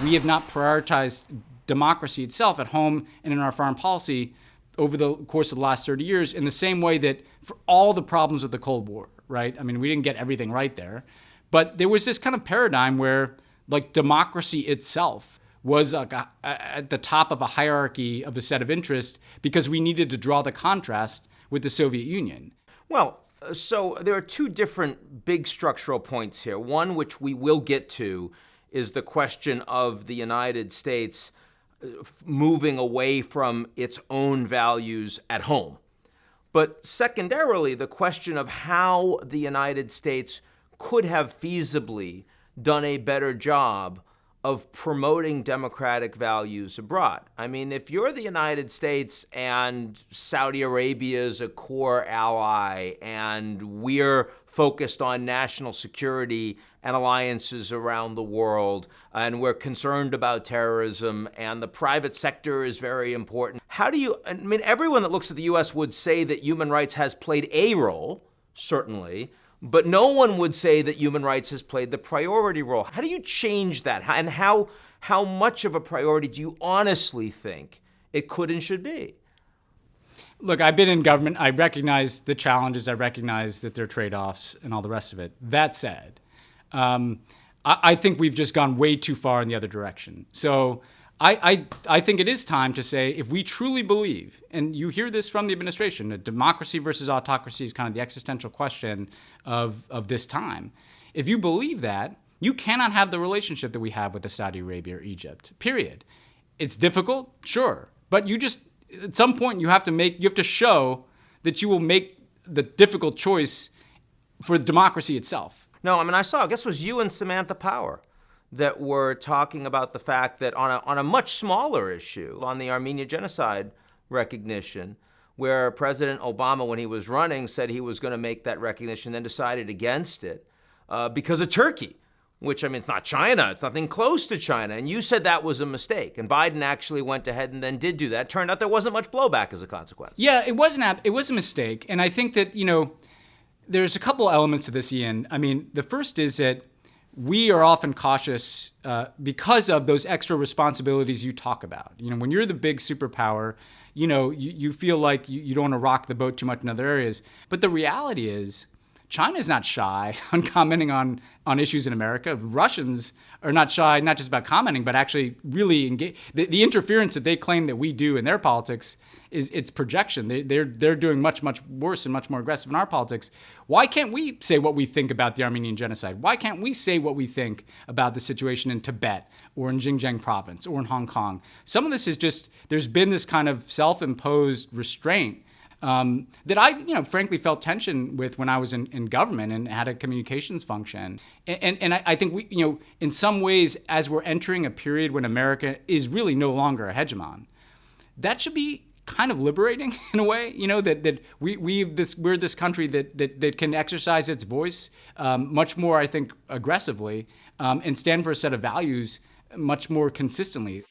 we have not prioritized democracy itself at home and in our foreign policy over the course of the last 30 years in the same way that for all the problems of the Cold War, right? I mean, we didn't get everything right there, but there was this kind of paradigm where like democracy itself was at the top of a hierarchy of a set of interests because we needed to draw the contrast with the Soviet Union. Well, so there are two different big structural points here. One, which we will get to, is the question of the United States moving away from its own values at home. But secondarily, the question of how the United States could have feasibly done a better job of promoting democratic values abroad. I mean, if you're the United States and Saudi Arabia is a core ally and we're focused on national security and alliances around the world, and we're concerned about terrorism, and the private sector is very important. How do you, I mean, everyone that looks at the U.S. would say that human rights has played a role, certainly, but no one would say that human rights has played the priority role. How do you change that? And how much of a priority do you honestly think it could and should be? Look, I've been in government. I recognize the challenges. I recognize that there are trade-offs and all the rest of it. That said, I think we've just gone way too far in the other direction. So I think it is time to say, if we truly believe, and you hear this from the administration, that democracy versus autocracy is kind of the existential question of this time. If you believe that, you cannot have the relationship that we have with Saudi Arabia or Egypt, period. It's difficult, sure, but you just, at some point you have to show that you will make the difficult choice for democracy itself. No, I mean, I guess it was you and Samantha Power that were talking about the fact that on a much smaller issue, on the Armenia genocide recognition, where President Obama, when he was running, said he was going to make that recognition, then decided against it because of Turkey, which, I mean, it's not China. It's nothing close to China. And you said that was a mistake. And Biden actually went ahead and then did do that. Turned out there wasn't much blowback as a consequence. Yeah, it was a mistake. And I think that, there's a couple elements to this, Ian. I mean, the first is that we are often cautious because of those extra responsibilities you talk about. When you're the big superpower, you feel like you don't want to rock the boat too much in other areas. But the reality is, China is not shy on commenting on issues in America. Russians are not shy, not just about commenting, but actually really engage. The interference that they claim that we do in their politics is it's projection. They're doing much, much worse and much more aggressive in our politics. Why can't we say what we think about the Armenian genocide? Why can't we say what we think about the situation in Tibet or in Xinjiang province or in Hong Kong? Some of this is just, there's been this kind of self-imposed restraint that I, frankly felt tension with when I was in government and had a communications function. And I think we, in some ways, as we're entering a period when America is really no longer a hegemon, that should be kind of liberating in a way, that we're this country that can exercise its voice much more, I think, aggressively and stand for a set of values much more consistently.